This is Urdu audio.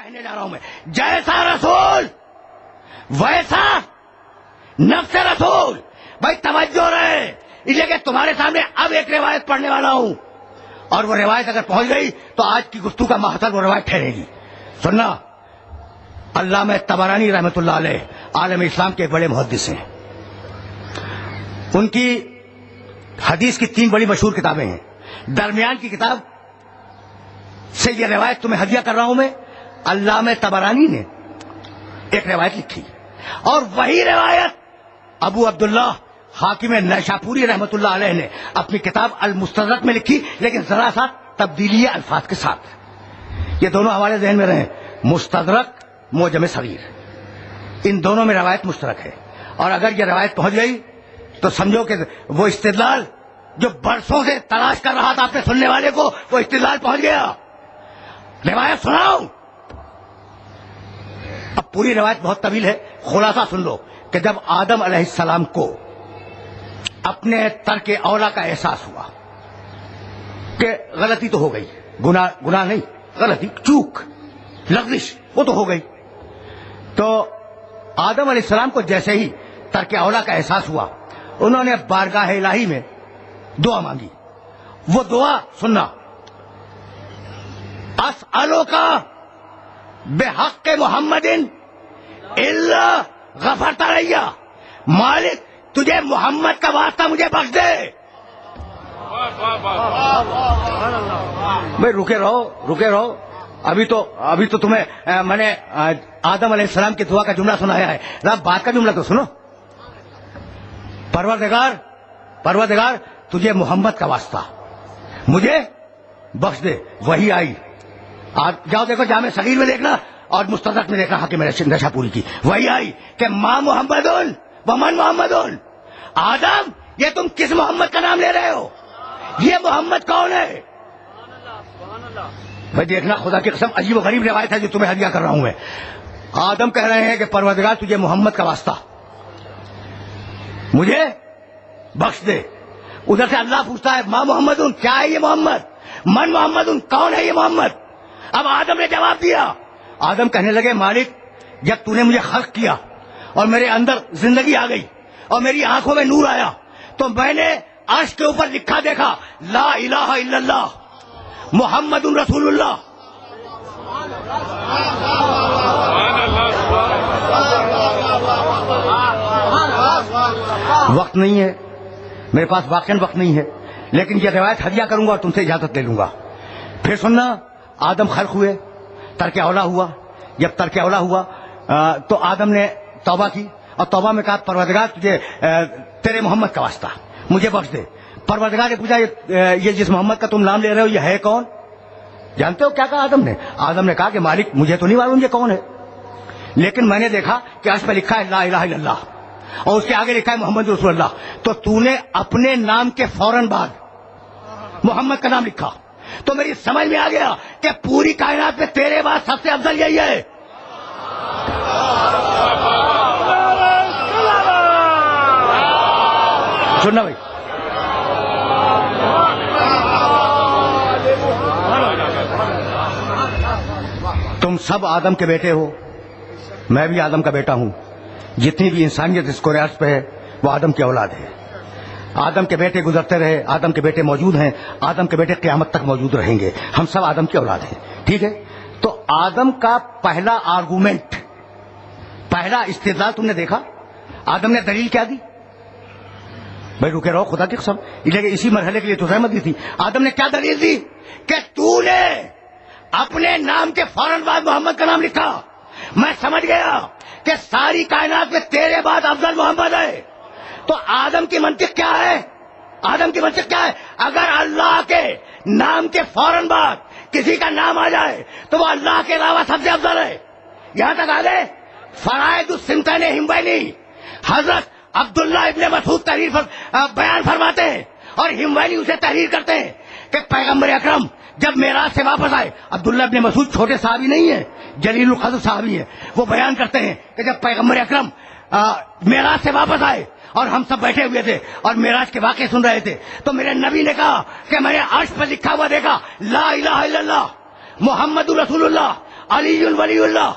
کہنے جا رہا ہوں میں، جیسا رسول ویسا نفس رسول. بھائی توجہ رہے، اس لیے کہ تمہارے سامنے اب ایک روایت پڑھنے والا ہوں، اور وہ روایت اگر پہنچ گئی تو آج کی گفتگو کا محصل وہ روایت ٹھہرے گی. سننا، علامہ طبرانی رحمۃ اللہ علیہ عالم اسلام کے ایک بڑے محدث ہیں. ان کی حدیث کی 3 بڑی مشہور کتابیں ہیں. درمیان کی کتاب سے یہ روایت تمہیں ہدیہ کر رہا ہوں میں. علامہ طبرانی نے ایک روایت لکھی، اور وہی روایت ابو عبداللہ حاکم نیشاپوری رحمۃ اللہ علیہ نے اپنی کتاب المستدرک میں لکھی، لیکن ذرا سا تبدیلی الفاظ کے ساتھ. یہ دونوں ہمارے ذہن میں رہیں، مستدرک، معجم صغیر، ان دونوں میں روایت مشترک ہے. اور اگر یہ روایت پہنچ گئی تو سمجھو کہ وہ استدلال جو برسوں سے تلاش کر رہا تھا اپنے سننے والے کو، وہ استدلال پہنچ گیا. روایت سناؤ. اب پوری روایت بہت طویل ہے، خلاصہ سن لو کہ جب آدم علیہ السلام کو اپنے ترک اولا کا احساس ہوا کہ غلطی تو ہو گئی، گناہ نہیں، غلطی، چوک، لغزش وہ تو ہو گئی، تو آدم علیہ السلام کو جیسے ہی ترک اولا کا احساس ہوا، انہوں نے بارگاہ الہی میں دعا مانگی. وہ دعا سننا، اسألوک بحق محمد الا غفرت علی. مالک تجھے محمد کا واسطہ مجھے بخش دے. بھائی رکے رہو، ابھی تو تمہیں میں نے آدم علیہ السلام کی دعا کا جملہ سنایا ہے، رب بات کا جملہ تو سنو. پروردگار تجھے محمد کا واسطہ مجھے بخش دے. وہی آئی، جاؤ دیکھو جامع صغیر میں دیکھنا اور مستدرک میں دیکھنا حاکم نیشاپوری کی. وہی آئی کہ ما محمد ومن محمد. آدم یہ تم کس محمد کا نام لے رہے ہو؟ یہ محمد کون ہے؟ بھائی دیکھنا، خدا کی قسم عجیب و غریب روایت ہے جو تمہیں ہدیہ کر رہا ہوں میں. آدم کہہ رہے ہیں کہ پروردگار تجھے محمد کا واسطہ مجھے بخش دے. ادھر سے اللہ پوچھتا ہے ما محمد، کیا ہے یہ محمد؟ من محمد، کون ہے یہ محمد؟ اب آدم نے جواب دیا. آدم کہنے لگے مالک جب تو نے مجھے خلق کیا اور میرے اندر زندگی آ گئی اور میری آنکھوں میں نور آیا تو میں نے عرش کے اوپر لکھا دیکھا لا الہ الا اللہ محمد رسول اللہ. وقت نہیں ہے میرے پاس، واقعاً وقت نہیں ہے، لیکن یہ روایت ہدیہ کروں گا اور تم سے اجازت لے لوں گا. پھر سننا، آدم خلق ہوئے، ترک اولا ہوا. جب ترک اولا ہوا تو آدم نے توبہ کی اور توبہ میں کہا پروردگار تجھے تیرے محمد کا واسطہ مجھے بخش دے. پروردگار نے پوچھا یہ جس محمد کا تم نام لے رہے ہو یہ ہے کون؟ جانتے ہو کیا کہا آدم نے کہا کہ مالک مجھے تو نہیں معلوم یہ کون ہے، لیکن میں نے دیکھا کہ عرش پہ لکھا ہے لا الہ الا اللہ اور اس کے آگے لکھا ہے محمد رسول اللہ. تو تو نے اپنے نام کے فوراً بعد محمد کا نام لکھا تو میری سمجھ میں آ گیا کہ پوری کائنات میں تیرے بعد سب سے افضل یہی ہے. سننا بھائی، تم سب آدم کے بیٹے ہو، میں بھی آدم کا بیٹا ہوں. جتنی بھی انسانیت اس کره ارض پہ ہے وہ آدم کی اولاد ہے. آدم کے بیٹے گزرتے رہے، آدم کے بیٹے موجود ہیں، آدم کے بیٹے قیامت تک موجود رہیں گے. ہم سب آدم کی اولاد ہیں، ٹھیک ہے. تو آدم کا پہلا آرگومنٹ، پہلا استدلال تم نے دیکھا. آدم نے دلیل کیا دی؟ بھائی رکے رہو، خدا کی قسم اسی مرحلے کے لیے تو زحمت دی تھی. آدم نے کیا دلیل دی کہ تو نے اپنے نام کے فوراً بعد محمد کا نام لکھا. میں سمجھ گیا کہ ساری کائنات میں تیرے بعد افضل محمد ہے. تو آدم کی منطق کیا ہے؟ اگر اللہ کے نام کے فوراً بعد کسی کا نام آ جائے تو وہ اللہ کے علاوہ سب سے افضل ہے. یہاں تک آ گئے. فرائض السنتین ہموینی حضرت عبداللہ ابن مسعود بیان فرماتے ہیں اور ہموینی اسے تحریر کرتے ہیں کہ پیغمبر اکرم جب معراج سے واپس آئے، عبداللہ ابن مسعود چھوٹے صحابی نہیں ہیں، جلیل القدر صحابی ہیں، وہ بیان کرتے ہیں کہ جب پیغمبر اکرم معراج سے واپس آئے اور ہم سب بیٹھے ہوئے تھے اور معراج کے واقعے سن رہے تھے تو میرے نبی نے کہا کہ میں نے عرش پر لکھا ہوا دیکھا لا الہ الا اللہ محمد رسول اللہ. علی ولی اللہ